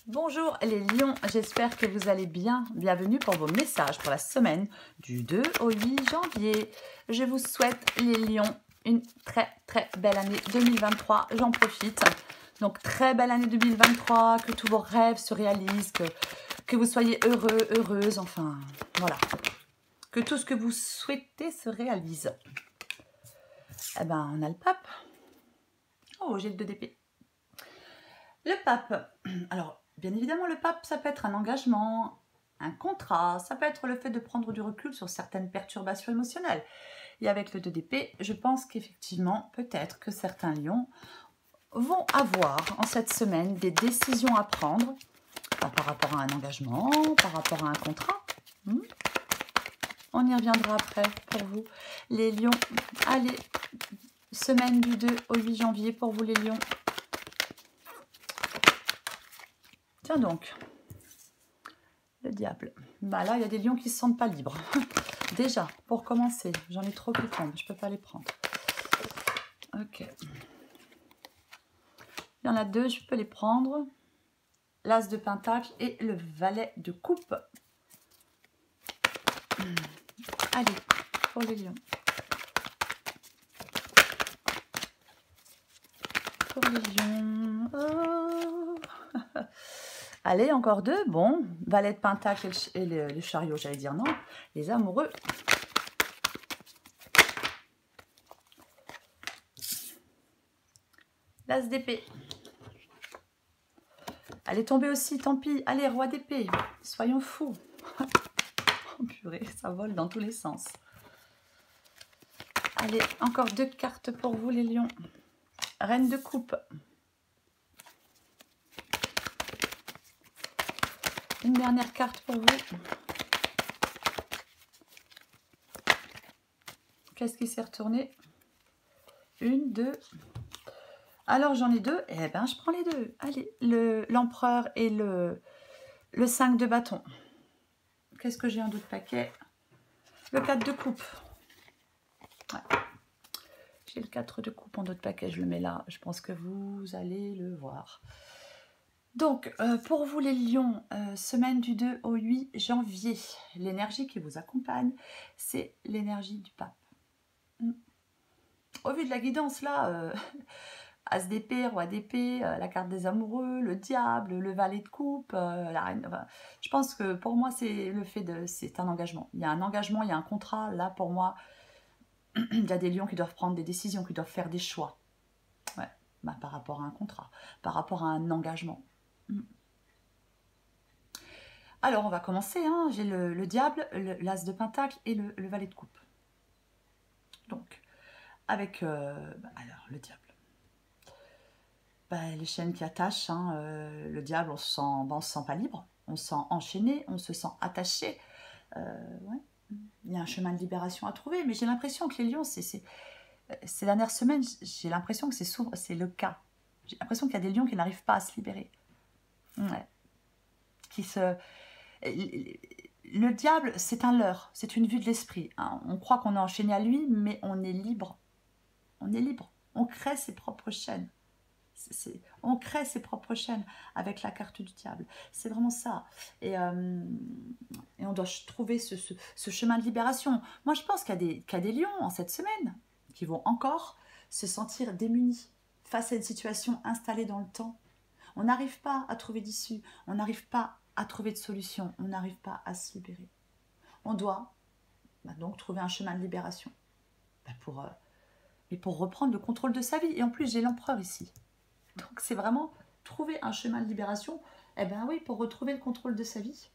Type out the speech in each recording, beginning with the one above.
Bonjour les lions, j'espère que vous allez bien. Bienvenue pour vos messages pour la semaine du 2 au 8 janvier. Je vous souhaite les lions une très belle année 2023. J'en profite. Donc très belle année 2023, que tous vos rêves se réalisent, que vous soyez heureux, heureuse, enfin voilà. Que tout ce que vous souhaitez se réalise. Eh ben on a le pape. Oh, j'ai le 2 d'épée. Le pape, alors bien évidemment le pape ça peut être un engagement, un contrat, ça peut être le fait de prendre du recul sur certaines perturbations émotionnelles. Et avec le 2 d'épée, je pense qu'effectivement peut-être que certains lions vont avoir en cette semaine des décisions à prendre par rapport à un engagement, par rapport à un contrat. On y reviendra après pour vous les lions. Allez, semaine du 2 au 8 janvier pour vous les lions. Tiens donc, le diable. Bah là, il y a des lions qui ne se sentent pas libres. Déjà, pour commencer, j'en ai trop qui tombent, je ne peux pas les prendre. Ok. Il y en a deux, je peux les prendre. L'as de pentacle et le valet de coupe. Allez, pour les lions. Pour les lions. Oh. Allez, encore deux. Bon, valet de pentacle et le chariot, j'allais dire non. Les amoureux. L'as d'épée. Elle est tombée aussi, tant pis. Allez, roi d'épée. Soyons fous. Oh purée, ça vole dans tous les sens. Allez, encore deux cartes pour vous les lions. Reine de coupe. Une dernière carte pour vous. Qu'est-ce qui s'est retourné? Une, deux. Alors j'en ai deux. Eh ben je prends les deux. Allez, l'empereur et le 5 de bâton. Qu'est-ce que j'ai en d'autres paquets? Le 4 de coupe. Ouais. J'ai le 4 de coupe en d'autres paquets. Je le mets là. Je pense que vous allez le voir. Donc, pour vous les lions, semaine du 2 au 8 janvier, l'énergie qui vous accompagne, c'est l'énergie du pape. Au vu de la guidance, là, As d'épée, roi d'épée, la carte des amoureux, le diable, le valet de coupe, la reine... Enfin, je pense que pour moi, c'est le fait de... C'est un engagement. Il y a un engagement, il y a un contrat. Là, pour moi, il y a des lions qui doivent prendre des décisions, qui doivent faire des choix. Ouais. Bah, par rapport à un contrat, par rapport à un engagement. Alors, on va commencer. Hein. J'ai le diable, l'as de pentacle et le valet de coupe. Donc, avec alors, le diable. Bah, les chaînes qui attachent. Hein. Le diable, on se sent pas libre. On se sent enchaîné, on se sent attaché. Ouais. Il y a un chemin de libération à trouver. Mais j'ai l'impression que les lions, ces dernières semaines, j'ai l'impression que c'est le cas. J'ai l'impression qu'il y a des lions qui n'arrivent pas à se libérer. Ouais. Le diable, c'est un leurre, c'est une vue de l'esprit. Hein. On croit qu'on est enchaîné à lui, mais on est libre. On est libre. On crée ses propres chaînes. On crée ses propres chaînes avec la carte du diable. C'est vraiment ça. Et on doit trouver ce chemin de libération. Moi, je pense qu'il y a des lions en cette semaine qui vont encore se sentir démunis face à une situation installée dans le temps. On n'arrive pas à trouver d'issue. On n'arrive pas à trouver de solution. On n'arrive pas à se libérer. On doit donc trouver un chemin de libération pour reprendre le contrôle de sa vie. Et en plus, j'ai l'empereur ici. Donc, c'est vraiment trouver un chemin de libération, eh bien oui, pour retrouver le contrôle de sa vie.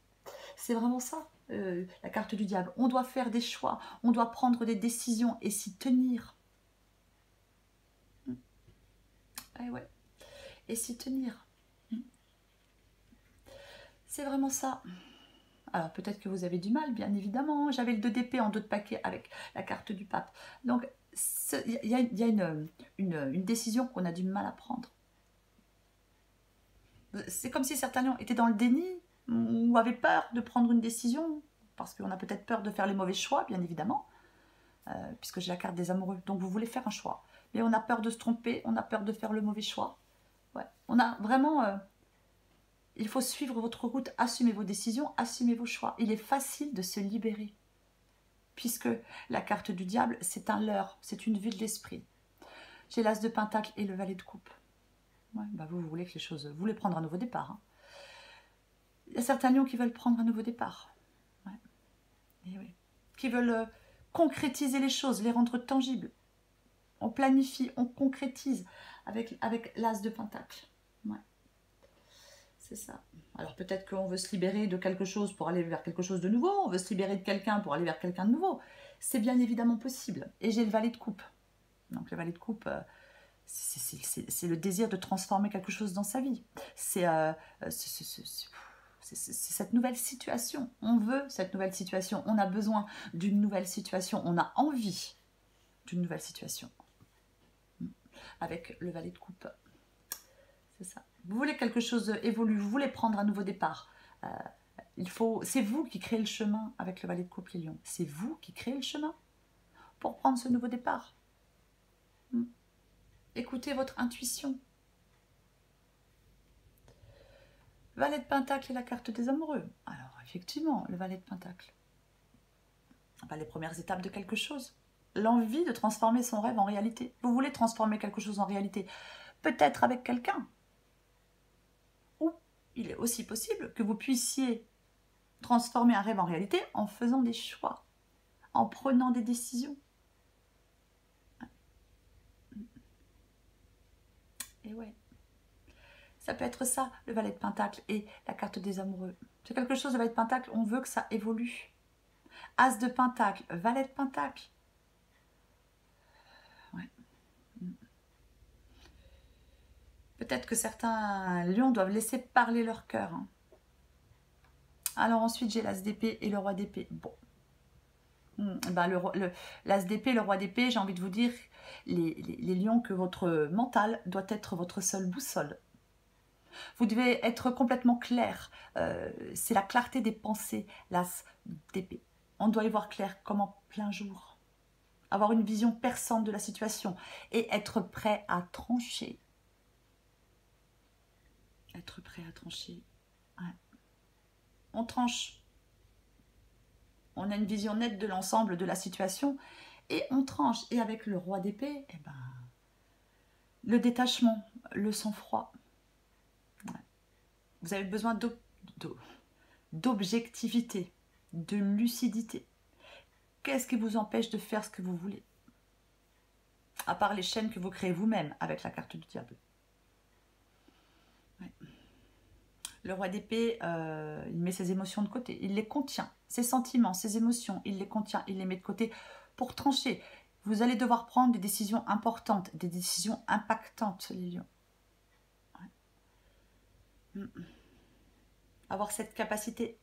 C'est vraiment ça, la carte du diable. On doit faire des choix, on doit prendre des décisions et s'y tenir. Ouais. Et s'y tenir. C'est vraiment ça. Alors, peut-être que vous avez du mal, bien évidemment. J'avais le 2 d'épée en 2 de paquet avec la carte du pape. Donc, il y a une décision qu'on a du mal à prendre. C'est comme si certains lions étaient dans le déni ou avaient peur de prendre une décision, parce qu'on a peut-être peur de faire les mauvais choix, bien évidemment, puisque j'ai la carte des amoureux. Donc vous voulez faire un choix, mais on a peur de se tromper, on a peur de faire le mauvais choix. Ouais. On a vraiment Il faut suivre votre route, assumer vos décisions, assumer vos choix. Il est facile de se libérer. Puisque la carte du diable, c'est un leurre, c'est une vue de l'esprit. J'ai l'as de pentacle et le valet de coupe. Ouais, bah vous voulez que les choses... Vous voulez prendre un nouveau départ. Hein. Il y a certains lions qui veulent prendre un nouveau départ. Ouais. Et oui. Qui veulent concrétiser les choses, les rendre tangibles. On planifie, on concrétise avec l'as de pentacle. Ouais. C'est ça. Alors peut-être qu'on veut se libérer de quelque chose pour aller vers quelque chose de nouveau. On veut se libérer de quelqu'un pour aller vers quelqu'un de nouveau. C'est bien évidemment possible. Et j'ai le valet de coupe. Donc le valet de coupe, c'est le désir de transformer quelque chose dans sa vie. C'est cette nouvelle situation. On veut cette nouvelle situation. On a besoin d'une nouvelle situation. On a envie d'une nouvelle situation. Avec le valet de coupe. C'est ça. Vous voulez quelque chose évolue, vous voulez prendre un nouveau départ. C'est vous qui créez le chemin avec le valet de coupe, les lions. C'est vous qui créez le chemin pour prendre ce nouveau départ. Écoutez votre intuition. Valet de pentacle et la carte des amoureux. Alors, effectivement, le valet de pentacle. Les premières étapes de quelque chose. L'envie de transformer son rêve en réalité. Vous voulez transformer quelque chose en réalité. Peut-être avec quelqu'un. Ou il est aussi possible que vous puissiez transformer un rêve en réalité en faisant des choix. En prenant des décisions. Et ouais. Ça peut être ça, le valet de pentacle et la carte des amoureux. C'est quelque chose, le valet de pentacle, on veut que ça évolue. As de pentacle, valet de pentacle. Ouais. Peut-être que certains lions doivent laisser parler leur cœur. Hein. Alors ensuite, j'ai l'as d'épée et le roi d'épée. Bon. L'as d'épée, le roi d'épée, j'ai envie de vous dire, les lions, que votre mental doit être votre seule boussole. Vous devez être complètement clair. C'est la clarté des pensées, l'as d'épée. On doit y voir clair comme en plein jour. Avoir une vision perçante de la situation et être prêt à trancher. Être prêt à trancher. Ouais. On tranche. On a une vision nette de l'ensemble de la situation et on tranche. Et avec le roi d'épée, eh ben, le détachement, le sang-froid. Ouais. Vous avez besoin d'objectivité, de lucidité. Qu'est-ce qui vous empêche de faire ce que vous voulez? À part les chaînes que vous créez vous-même avec la carte du diable. Ouais. Le roi d'épée, il met ses émotions de côté. Il les contient. Ses sentiments, ses émotions, il les contient. Il les met de côté pour trancher. Vous allez devoir prendre des décisions importantes, des décisions impactantes, les lions. Ouais. Avoir cette capacité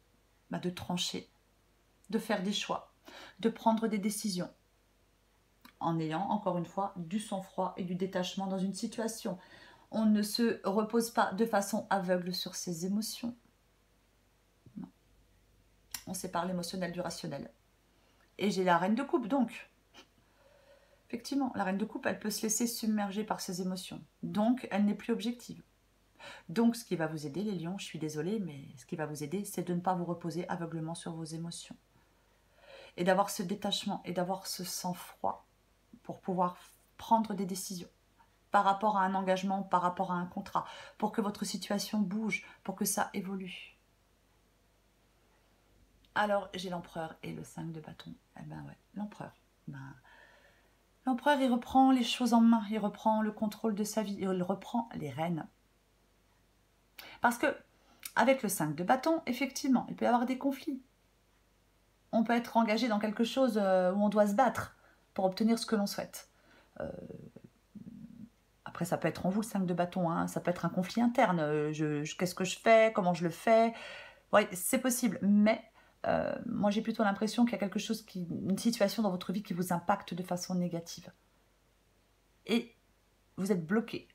de trancher, de faire des choix, de prendre des décisions. En ayant, encore une fois, du sang-froid et du détachement dans une situation. On ne se repose pas de façon aveugle sur ses émotions. Non. On sépare l'émotionnel du rationnel. Et j'ai la reine de coupe, donc. Effectivement, la reine de coupe, elle peut se laisser submerger par ses émotions. Donc, elle n'est plus objective. Donc, ce qui va vous aider, les lions, je suis désolée, mais ce qui va vous aider, c'est de ne pas vous reposer aveuglement sur vos émotions. Et d'avoir ce détachement et d'avoir ce sang-froid pour pouvoir prendre des décisions par rapport à un engagement, par rapport à un contrat, pour que votre situation bouge, pour que ça évolue. Alors, j'ai l'empereur et le 5 de bâton. Eh ben ouais, l'empereur. L'empereur, il reprend les choses en main, il reprend le contrôle de sa vie, il reprend les rênes. Parce que, avec le 5 de bâton, effectivement, il peut y avoir des conflits. On peut être engagé dans quelque chose où on doit se battre pour obtenir ce que l'on souhaite. Après, ça peut être en vous le 5 de bâton, hein. Ça peut être un conflit interne. Qu'est-ce que je fais? Comment je le fais? Ouais, c'est possible, mais moi j'ai plutôt l'impression qu'il y a quelque chose, une situation dans votre vie qui vous impacte de façon négative. Et vous êtes bloqué.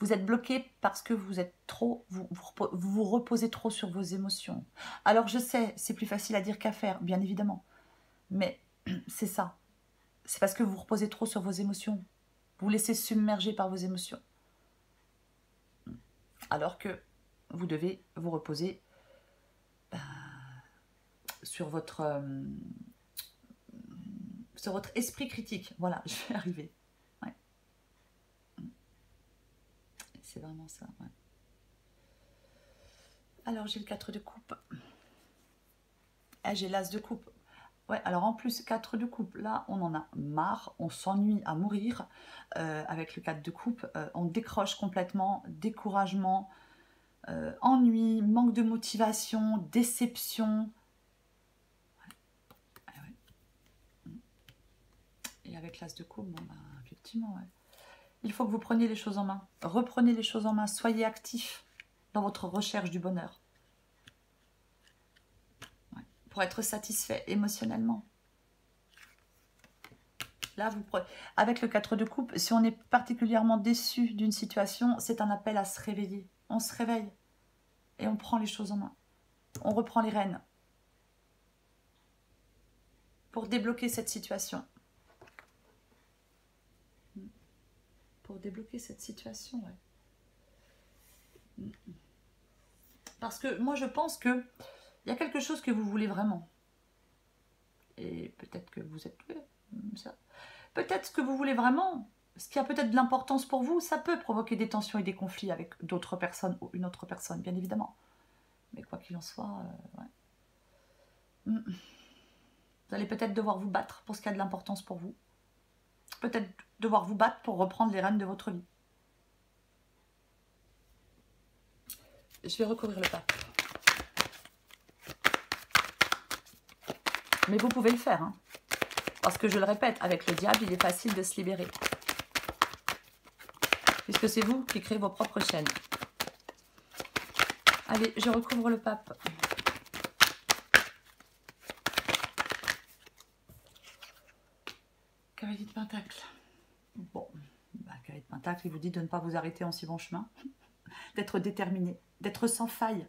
Vous êtes bloqué parce que vous êtes trop, vous reposez trop sur vos émotions. Alors je sais, c'est plus facile à dire qu'à faire, bien évidemment. Mais c'est ça. C'est parce que vous reposez trop sur vos émotions. Vous vous laissez submerger par vos émotions. Alors que vous devez vous reposer sur votre esprit critique. Voilà, je vais arriver. Ouais. C'est vraiment ça. Ouais. Alors, j'ai le 4 de coupe. J'ai l'as de coupe. Ouais, alors en plus, 4 de coupe, là, on en a marre, on s'ennuie à mourir. Avec le 4 de coupe, on décroche complètement, découragement, ennui, manque de motivation, déception. Ouais. Et avec l'as de coupe, bon, bah, effectivement, ouais. Il faut que vous preniez les choses en main. Reprenez les choses en main, soyez actifs dans votre recherche du bonheur. Ouais. Pour être satisfait émotionnellement. Là, vous prenez... Avec le 4 de coupe, si on est particulièrement déçu d'une situation, c'est un appel à se réveiller. On se réveille et on prend les choses en main. On reprend les rênes pour débloquer cette situation. Pour débloquer cette situation, ouais. Parce que moi, je pense que il y a quelque chose que vous voulez vraiment. Et peut-être que vous êtes... ça. Peut-être ce que vous voulez vraiment, ce qui a peut-être de l'importance pour vous, ça peut provoquer des tensions et des conflits avec d'autres personnes ou une autre personne, bien évidemment. Mais quoi qu'il en soit, ouais. Vous allez peut-être devoir vous battre pour ce qui a de l'importance pour vous. Peut-être devoir vous battre pour reprendre les rênes de votre vie. Je vais recouvrir le pape. Mais vous pouvez le faire, hein. Parce que je le répète, avec le diable, il est facile de se libérer. Puisque c'est vous qui créez vos propres chaînes. Allez, je recouvre le pape. Cavalier de Pentacle. Bon, Cavalier de Pentacle, il vous dit de ne pas vous arrêter en si bon chemin. D'être déterminé, d'être sans faille.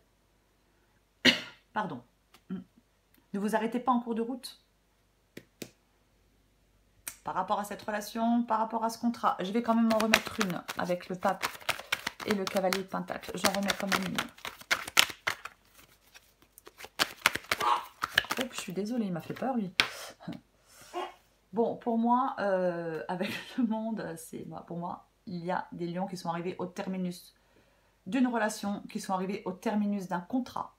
Pardon. Ne vous arrêtez pas en cours de route. Par rapport à cette relation, par rapport à ce contrat. Je vais quand même en remettre une avec le pape et le cavalier de Pentacle. J'en remets quand même une. Oh, je suis désolée, il m'a fait peur, lui. Bon, pour moi, avec le monde, pour moi, il y a des lions qui sont arrivés au terminus d'une relation, qui sont arrivés au terminus d'un contrat.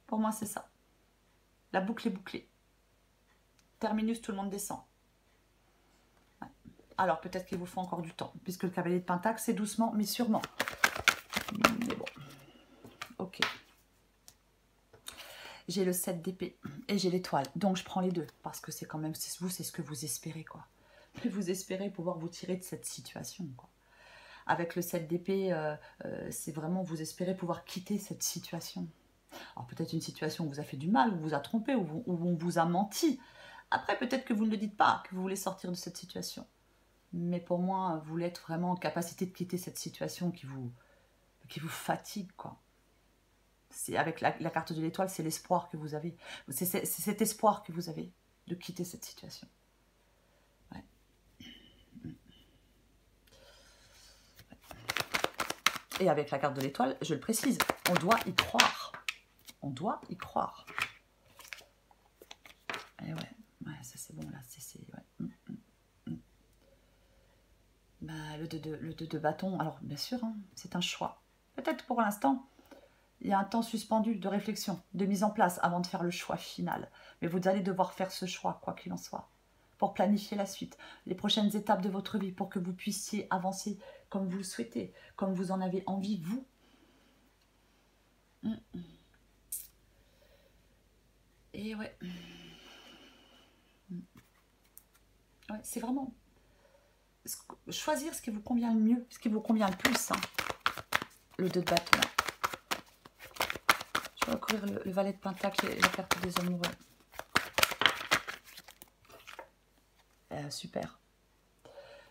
Pour moi, c'est ça. La boucle est bouclée. Terminus, tout le monde descend. Ouais. Alors, peut-être qu'il vous faut encore du temps, puisque le cavalier de Pentacle, c'est doucement, mais sûrement. Mais bon, ok. J'ai le 7 d'épée et j'ai l'étoile. Donc, je prends les deux, parce que c'est quand même, vous, c'est ce que vous espérez, quoi. Vous espérez pouvoir vous tirer de cette situation, quoi. Avec le 7 d'épée, c'est vraiment, vous espérez pouvoir quitter cette situation. Alors, peut-être une situation où vous a fait du mal, où vous a trompé, où on vous a menti. Après, peut-être que vous ne le dites pas, que vous voulez sortir de cette situation. Mais pour moi, vous voulez être vraiment en capacité de quitter cette situation qui vous fatigue, quoi. C'est avec la carte de l'étoile, c'est l'espoir que vous avez. C'est cet espoir que vous avez de quitter cette situation. Ouais. Et avec la carte de l'étoile, je le précise, on doit y croire. On doit y croire. Et ouais, ça c'est bon là. Ouais. Bah, le 2 de bâton, alors bien sûr, hein, c'est un choix. Peut-être pour l'instant, il y a un temps suspendu de réflexion, de mise en place avant de faire le choix final. Mais vous allez devoir faire ce choix, quoi qu'il en soit, pour planifier la suite, les prochaines étapes de votre vie, pour que vous puissiez avancer comme vous le souhaitez, comme vous en avez envie, vous. Et ouais. Ouais, c'est vraiment choisir ce qui vous convient le mieux, ce qui vous convient le plus. Hein. Le 2 de bâton. Je vais recouvrir le valet de Pentacle et la carte des amoureux. Super.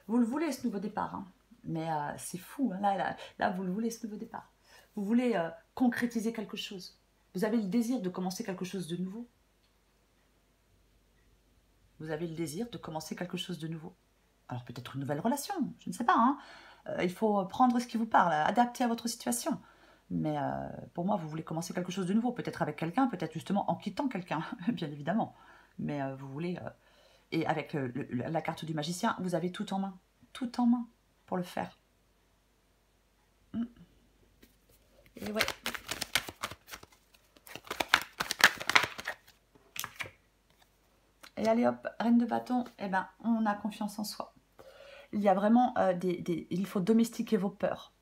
Vous le voulez ce nouveau départ, hein. Mais c'est fou. Hein. Là, vous le voulez ce nouveau départ. Vous voulez concrétiser quelque chose. Vous avez le désir de commencer quelque chose de nouveau. Vous avez le désir de commencer quelque chose de nouveau. Alors peut-être une nouvelle relation, je ne sais pas. Hein. Il faut prendre ce qui vous parle, adapter à votre situation. Mais pour moi, vous voulez commencer quelque chose de nouveau. Peut-être avec quelqu'un, peut-être justement en quittant quelqu'un, bien évidemment. Mais vous voulez... et avec la carte du magicien, vous avez tout en main. Tout en main pour le faire. Et ouais. Et allez hop, reine de bâton, eh ben, on a confiance en soi. Il y a vraiment il faut domestiquer vos peurs.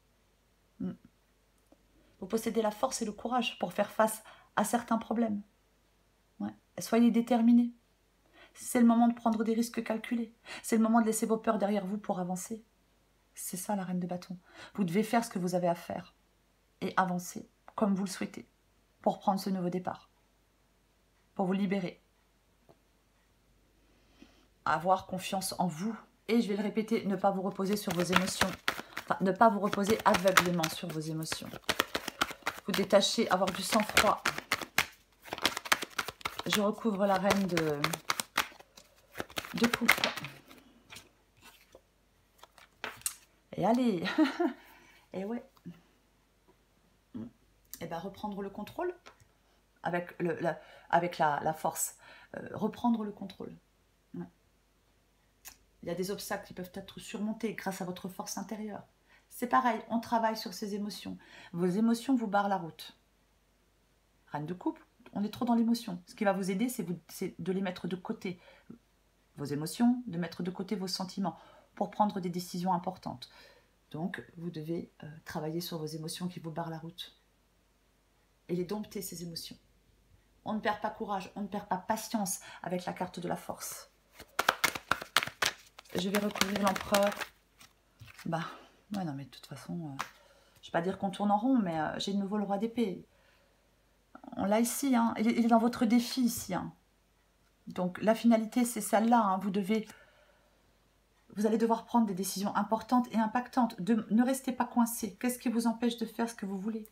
Vous possédez la force et le courage pour faire face à certains problèmes. Ouais. Soyez déterminés. C'est le moment de prendre des risques calculés. C'est le moment de laisser vos peurs derrière vous pour avancer. C'est ça la reine de bâton. Vous devez faire ce que vous avez à faire et avancer comme vous le souhaitez pour prendre ce nouveau départ, pour vous libérer. Avoir confiance en vous. Et je vais le répéter, ne pas vous reposer sur vos émotions. Enfin, ne pas vous reposer aveuglément sur vos émotions. Vous détacher, avoir du sang-froid. Je recouvre la reine de coupe. Et allez. Et ouais. Et bien reprendre le contrôle avec la force. Reprendre le contrôle. Ouais. Il y a des obstacles qui peuvent être surmontés grâce à votre force intérieure. C'est pareil, on travaille sur ces émotions. Vos émotions vous barrent la route. Reine de coupe, on est trop dans l'émotion. Ce qui va vous aider, c'est de les mettre de côté. Vos émotions, de mettre de côté vos sentiments pour prendre des décisions importantes. Donc, vous devez travailler sur vos émotions qui vous barrent la route. Et les dompter, ces émotions. On ne perd pas courage, on ne perd pas patience avec la carte de la force. Je vais recouvrir l'empereur. Bah, ouais, non, mais de toute façon, je ne vais pas dire qu'on tourne en rond, mais j'ai de nouveau le roi d'épée. On l'a ici, hein. Il est dans votre défi ici. Hein. Donc, la finalité, c'est celle-là. Hein. Vous allez devoir prendre des décisions importantes et impactantes. Ne restez pas coincés. Qu'est-ce qui vous empêche de faire ce que vous voulez?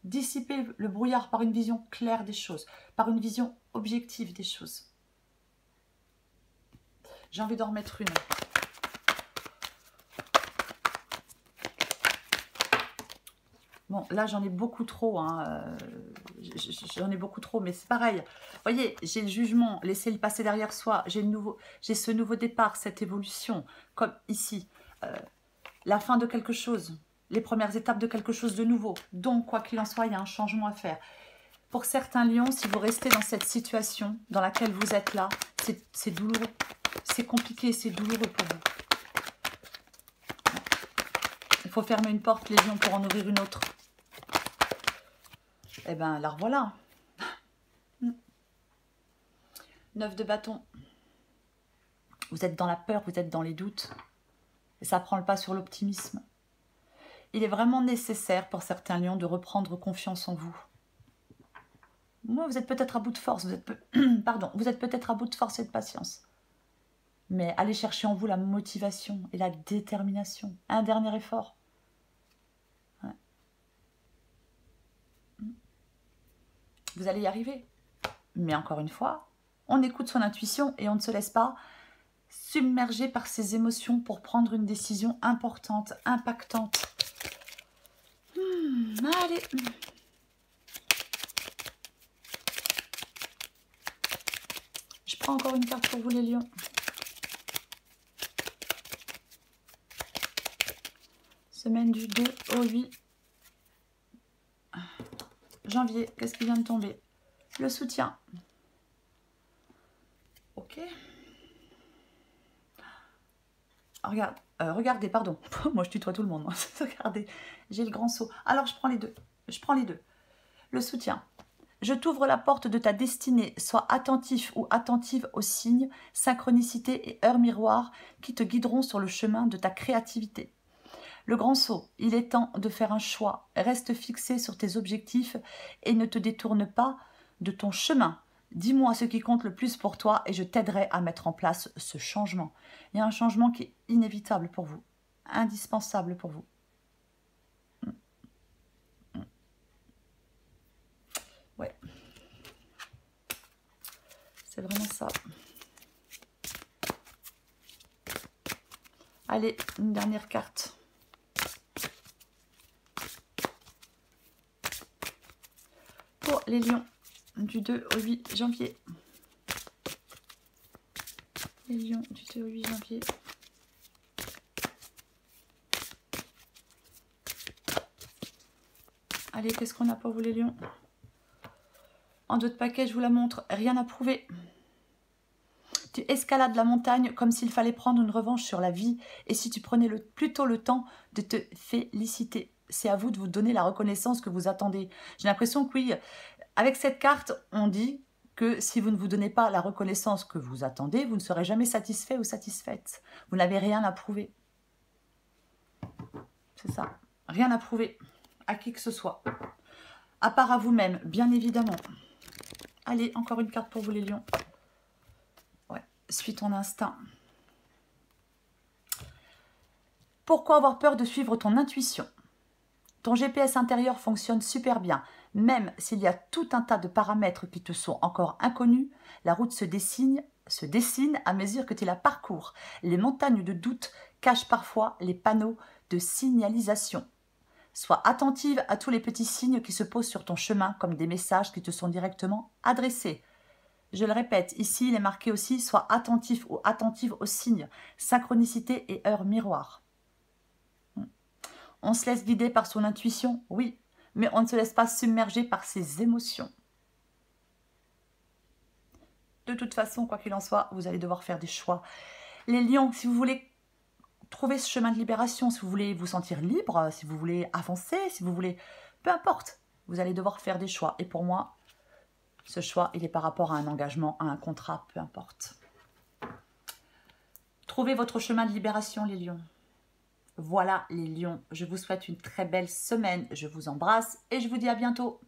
Dissipez le brouillard par une vision claire des choses, par une vision objective des choses. J'ai envie d'en remettre une. Bon, là, j'en ai beaucoup trop. Hein. J'en ai beaucoup trop, mais c'est pareil. Vous voyez, j'ai le jugement, laissez le passer derrière soi. J'ai ce nouveau départ, cette évolution, comme ici. La fin de quelque chose, les premières étapes de quelque chose de nouveau. Donc, quoi qu'il en soit, il y a un changement à faire. Pour certains lions, si vous restez dans cette situation dans laquelle vous êtes là, c'est douloureux. C'est compliqué, c'est douloureux pour vous. Il faut fermer une porte, les lions, pour en ouvrir une autre. Eh bien, la revoilà. 9 de bâton. Vous êtes dans la peur, vous êtes dans les doutes. Et ça prend le pas sur l'optimisme. Il est vraiment nécessaire pour certains lions de reprendre confiance en vous. Moi, vous êtes peut-être à bout de force. Vous êtes peut-être à bout de force et de patience. Mais allez chercher en vous la motivation et la détermination. Un dernier effort. Ouais. Vous allez y arriver. Mais encore une fois, on écoute son intuition et on ne se laisse pas submerger par ses émotions pour prendre une décision importante, impactante. Allez. Je prends encore une carte pour vous les lions. Semaine du 2 au 8 janvier. Qu'est-ce qui vient de tomber? Le soutien. Ok. Regardez, pardon. Moi, je tutoie tout le monde. Regardez, j'ai le grand saut. Alors, je prends les deux. Le soutien. Je t'ouvre la porte de ta destinée. Sois attentif ou attentive aux signes, synchronicité et heures miroirs qui te guideront sur le chemin de ta créativité. Le grand saut, il est temps de faire un choix. Reste fixé sur tes objectifs et ne te détourne pas de ton chemin. Dis-moi ce qui compte le plus pour toi et je t'aiderai à mettre en place ce changement. Il y a un changement qui est inévitable pour vous, indispensable pour vous. Ouais. C'est vraiment ça. Allez, une dernière carte. pour les lions du 2 au 8 janvier. Les lions du 2 au 8 janvier. Allez, qu'est-ce qu'on a pour vous les lions? En dos de paquet, je vous la montre. Rien à prouver. Tu escalades la montagne comme s'il fallait prendre une revanche sur la vie. Et si tu prenais plutôt le temps de te féliciter. C'est à vous de vous donner la reconnaissance que vous attendez. J'ai l'impression que oui, avec cette carte, on dit que si vous ne vous donnez pas la reconnaissance que vous attendez, vous ne serez jamais satisfait ou satisfaite. Vous n'avez rien à prouver. C'est ça. Rien à prouver à qui que ce soit. À part à vous-même, bien évidemment. Allez, encore une carte pour vous les lions. Ouais, suis ton instinct. Pourquoi avoir peur de suivre ton intuition? Ton GPS intérieur fonctionne super bien. Même s'il y a tout un tas de paramètres qui te sont encore inconnus, la route se dessine à mesure que tu la parcours. Les montagnes de doute cachent parfois les panneaux de signalisation. Sois attentive à tous les petits signes qui se posent sur ton chemin comme des messages qui te sont directement adressés. Je le répète, ici il est marqué aussi, sois attentif ou attentive aux signes, synchronicité et heure miroir. On se laisse guider par son intuition, oui, mais on ne se laisse pas submerger par ses émotions. De toute façon, quoi qu'il en soit, vous allez devoir faire des choix. Les lions, si vous voulez trouver ce chemin de libération, si vous voulez vous sentir libre, si vous voulez avancer, si vous voulez... Peu importe, vous allez devoir faire des choix. Et pour moi, ce choix, il est par rapport à un engagement, à un contrat, peu importe. Trouvez votre chemin de libération, les lions. Voilà les lions, je vous souhaite une très belle semaine, je vous embrasse et je vous dis à bientôt.